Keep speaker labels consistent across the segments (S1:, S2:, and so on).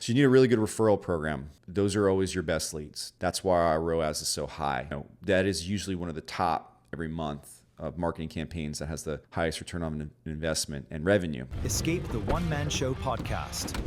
S1: So you need a really good referral program. Those are always your best leads. That's why our ROAS is so high. That is usually one of the top every month of marketing campaigns that has the highest return on investment and revenue.
S2: Escape the One Man Show podcast.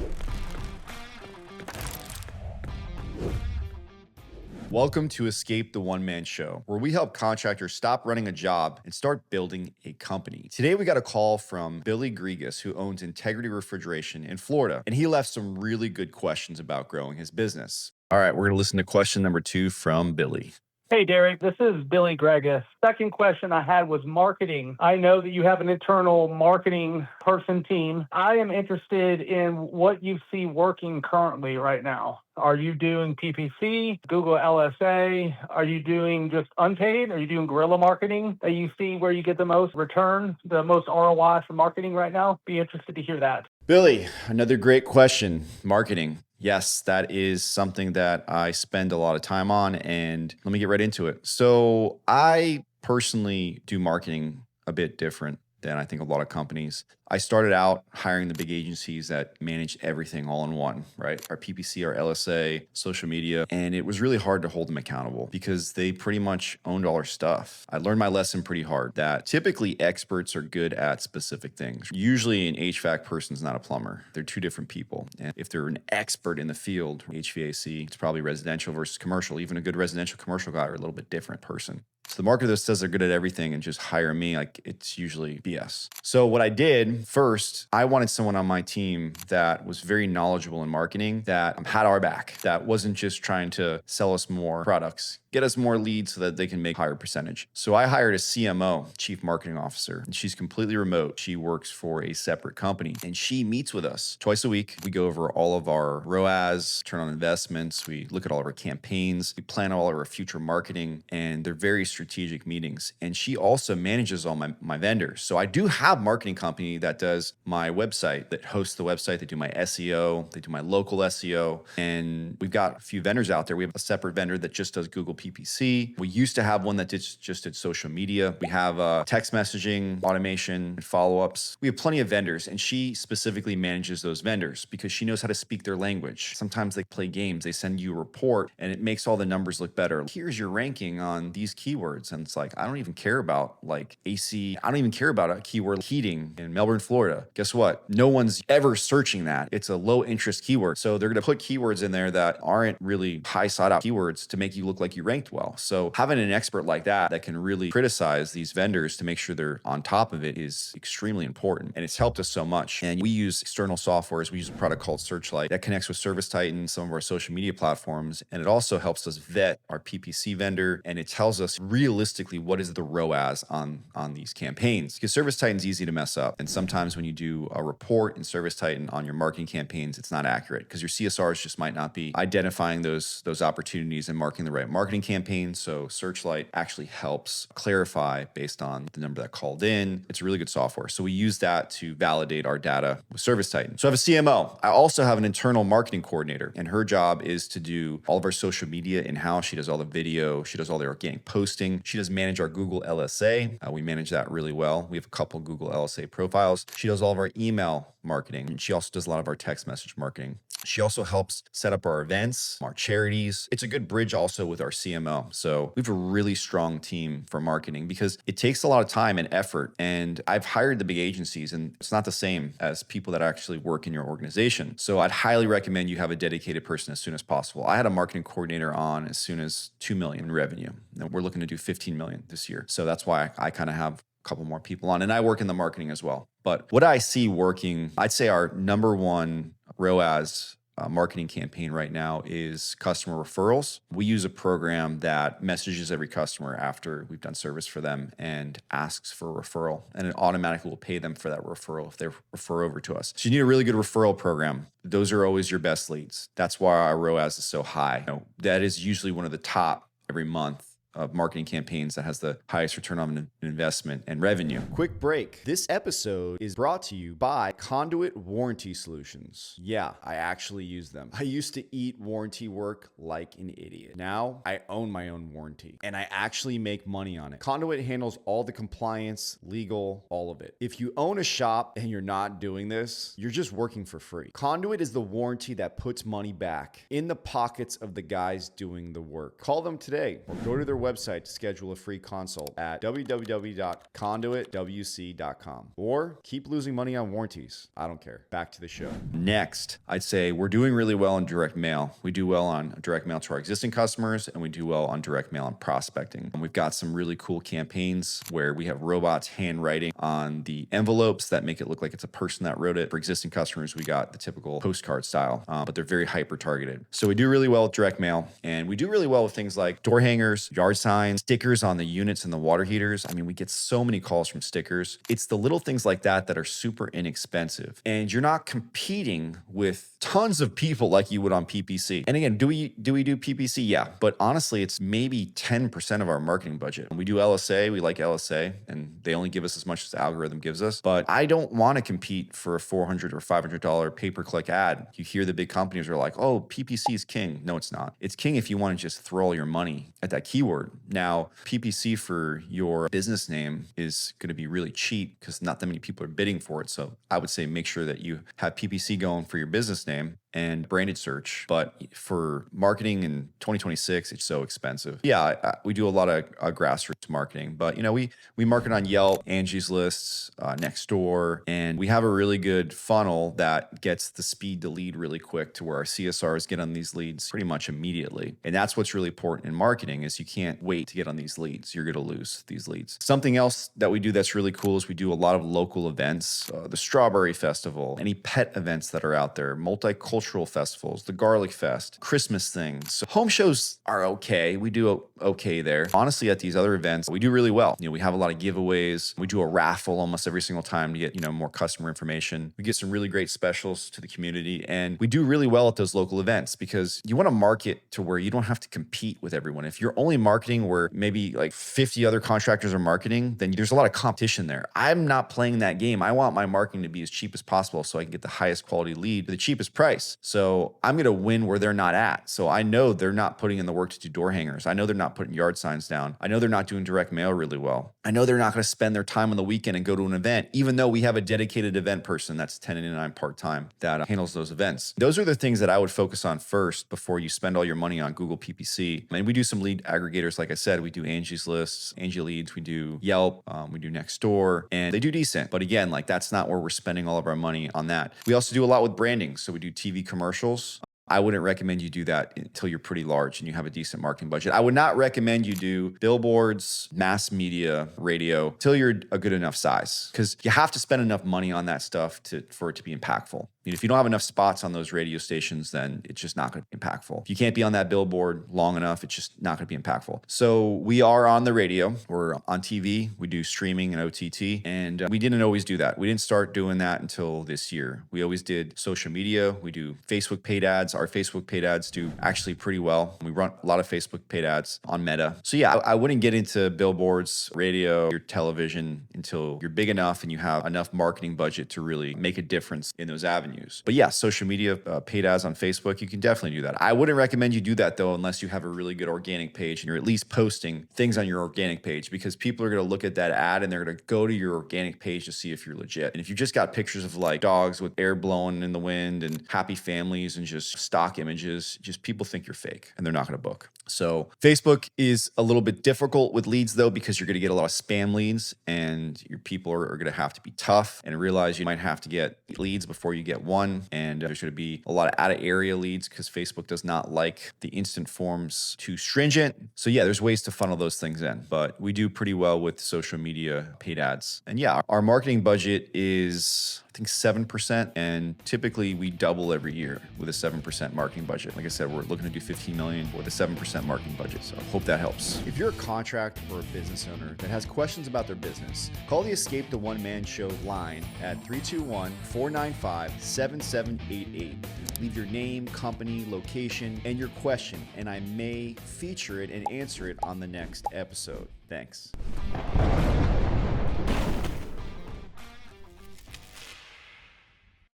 S1: Welcome to Escape the One Man Show, where we help contractors stop running a job and start building a company. Today, we got a call from Billy Gregus, who owns Integrity Refrigeration in Florida, and he left some really good questions about growing his business. All right, we're going to listen to question number 2 from Billy.
S3: Hey, Derek, this is Billy Gregus. Second question I had was marketing. I know that you have an internal marketing person team. I am interested in what you see working currently right now. Are you doing PPC, Google LSA? Are you doing just unpaid? Are you doing guerrilla marketing that you see where you get the most return, the most ROI for marketing right now? Be interested to hear that.
S1: Billy, another great question. Marketing. Yes, that is something that I spend a lot of time on, and let me get right into it. So I personally do marketing a bit different than I think a lot of companies. I started out hiring the big agencies that manage everything all in one, right? Our PPC, our LSA, social media. And it was really hard to hold them accountable because they pretty much owned all our stuff. I learned my lesson pretty hard that typically experts are good at specific things. Usually an HVAC person's not a plumber. They're two different people. And if they're an expert in the field, HVAC, it's probably residential versus commercial. Even a good residential commercial guy are a little bit different person. So the marketer that says they're good at everything and just hire me, like it's usually BS. So what I did first, I wanted someone on my team that was very knowledgeable in marketing, that had our back, that wasn't just trying to sell us more products, get us more leads so that they can make higher percentage. So I hired a CMO, Chief Marketing Officer, and she's completely remote. She works for a separate company and she meets with us twice a week. We go over all of our ROAS, return on investments. We look at all of our campaigns. We plan all of our future marketing, and they're very strategic meetings. And she also manages all my vendors. So I do have a marketing company that does my website, that hosts the website. They do my SEO, they do my local SEO. And we've got a few vendors out there. We have a separate vendor that just does Google PPC. We used to have one that just did social media. We have text messaging, automation, follow-ups. We have plenty of vendors, and she specifically manages those vendors because she knows how to speak their language. Sometimes they play games. They send you a report, and it makes all the numbers look better. Here's your ranking on these keywords. And it's like, I don't even care about like AC. I don't even care about a keyword heating in Melbourne, Florida. Guess what? No one's ever searching that. It's a low interest keyword. So they're going to put keywords in there that aren't really high sought out keywords to make you look like you ranked well. So having an expert like that can really criticize these vendors to make sure they're on top of it is extremely important. And it's helped us so much. And we use external softwares. We use a product called Searchlight that connects with ServiceTitan, some of our social media platforms. And it also helps us vet our PPC vendor. And it tells us realistically what is the ROAS on these campaigns. Because ServiceTitan's easy to mess up. And sometimes when you do a report in ServiceTitan on your marketing campaigns, it's not accurate because your CSRs just might not be identifying those opportunities and marking the right marketing campaigns. So Searchlight actually helps clarify based on the number that called in. It's a really good software. So we use that to validate our data with ServiceTitan. So I have a CMO. I also have an internal marketing coordinator, and her job is to do all of our social media in-house. She does all the video. She does all the organic posting. She does manage our Google LSA. We manage that really well. We have a couple Google LSA profiles. She does all of our email marketing, and she also does a lot of our text message marketing. She also helps set up our events, our charities. It's a good bridge also with our CMO. So we have a really strong team for marketing because it takes a lot of time and effort. And I've hired the big agencies, and it's not the same as people that actually work in your organization. So I'd highly recommend you have a dedicated person as soon as possible. I had a marketing coordinator on as soon as 2 million in revenue. And we're looking to do 15 million this year. So that's why I kind of have a couple more people on, and I work in the marketing as well. But what I see working, I'd say our number one ROAS marketing campaign right now is customer referrals. We use a program that messages every customer after we've done service for them and asks for a referral, and it automatically will pay them for that referral if they refer over to us. So you need a really good referral program. Those are always your best leads. That's why our ROAS is so high. That is usually one of the top every month of marketing campaigns that has the highest return on investment and revenue. Quick break. This episode is brought to you by Conduit Warranty Solutions. Yeah, I actually use them. I used to eat warranty work like an idiot. Now I own my own warranty and I actually make money on it. Conduit handles all the compliance, legal, all of it. If you own a shop and you're not doing this, you're just working for free. Conduit is the warranty that puts money back in the pockets of the guys doing the work. Call them today or go to their website to schedule a free consult at www.conduitwc.com or keep losing money on warranties. I don't care. Back to the show. Next, I'd say we're doing really well in direct mail. We do well on direct mail to our existing customers and we do well on direct mail on prospecting. And we've got some really cool campaigns where we have robots handwriting on the envelopes that make it look like it's a person that wrote it. For existing customers, we got the typical postcard style, but they're very hyper targeted. So we do really well with direct mail and we do really well with things like door hangers, yard signs, stickers on the units and the water heaters. I mean, we get so many calls from stickers. It's the little things like that that are super inexpensive and you're not competing with tons of people like you would on PPC. And again, do we do PPC? Yeah, but honestly, it's maybe 10% of our marketing budget. When we do LSA, we like LSA and they only give us as much as the algorithm gives us, but I don't want to compete for a $400 or $500 pay-per-click ad. You hear the big companies are like, oh, PPC is king. No, it's not. It's king if you want to just throw all your money at that keyword. Now, PPC for your business name is going to be really cheap because not that many people are bidding for it. So I would say make sure that you have PPC going for your business name and branded search. But for marketing in 2026, it's so expensive. Yeah, we do a lot of grassroots marketing, but we market on Yelp, Angie's Lists, Nextdoor, and we have a really good funnel that gets the speed to lead really quick to where our CSRs get on these leads pretty much immediately. And that's what's really important in marketing is you can't wait to get on these leads. You're going to lose these leads. Something else that we do that's really cool is we do a lot of local events, the Strawberry Festival, any pet events that are out there, multicultural festivals, the Garlic Fest, Christmas things. So home shows are okay. We do okay there. Honestly, at these other events, we do really well. We have a lot of giveaways. We do a raffle almost every single time to get, more customer information. We get some really great specials to the community and we do really well at those local events because you want to market to where you don't have to compete with everyone. If you're only marketing where maybe like 50 other contractors are marketing, then there's a lot of competition there. I'm not playing that game. I want my marketing to be as cheap as possible so I can get the highest quality lead for the cheapest price. So I'm going to win where they're not at. So I know they're not putting in the work to do door hangers. I know they're not putting yard signs down. I know they're not doing direct mail really well. I know they're not going to spend their time on the weekend and go to an event, even though we have a dedicated event person that's 1099 part-time that handles those events. Those are the things that I would focus on first before you spend all your money on Google PPC. And we do some lead aggregators. Like I said, we do Angie's Lists, Angie Leads, we do Yelp, we do Nextdoor, and they do decent. But again, like that's not where we're spending all of our money on that. We also do a lot with branding. So we do TV commercials. I wouldn't recommend you do that until you're pretty large and you have a decent marketing budget. I would not recommend you do billboards, mass media, radio till you're a good enough size because you have to spend enough money on that stuff for it to be impactful. If you don't have enough spots on those radio stations, then it's just not going to be impactful. If you can't be on that billboard long enough, it's just not going to be impactful. So we are on the radio. We're on TV. We do streaming and OTT. And we didn't always do that. We didn't start doing that until this year. We always did social media. We do Facebook paid ads. Our Facebook paid ads do actually pretty well. We run a lot of Facebook paid ads on Meta. So yeah, I wouldn't get into billboards, radio, or television until you're big enough and you have enough marketing budget to really make a difference in those avenues. But yeah, social media, paid ads on Facebook, you can definitely do that. I wouldn't recommend you do that though, unless you have a really good organic page and you're at least posting things on your organic page because people are going to look at that ad and they're going to go to your organic page to see if you're legit. And if you just got pictures of like dogs with air blowing in the wind and happy families and just stock images, just people think you're fake and they're not going to book. So Facebook is a little bit difficult with leads though, because you're going to get a lot of spam leads and your people are going to have to be tough and realize you might have to get leads before you get one. And there's going to be a lot of out of area leads because Facebook does not like the instant forms too stringent. So yeah, there's ways to funnel those things in, but we do pretty well with social media paid ads. And yeah, our marketing budget is think 7%. And typically we double every year with a 7% marketing budget. Like I said, we're looking to do 15 million with a 7% marketing budget. So hope that helps. If you're a contractor or a business owner that has questions about their business, call the Escape the One Man Show line at 321-495-7788. Leave your name, company, location, and your question, and I may feature it and answer it on the next episode. Thanks.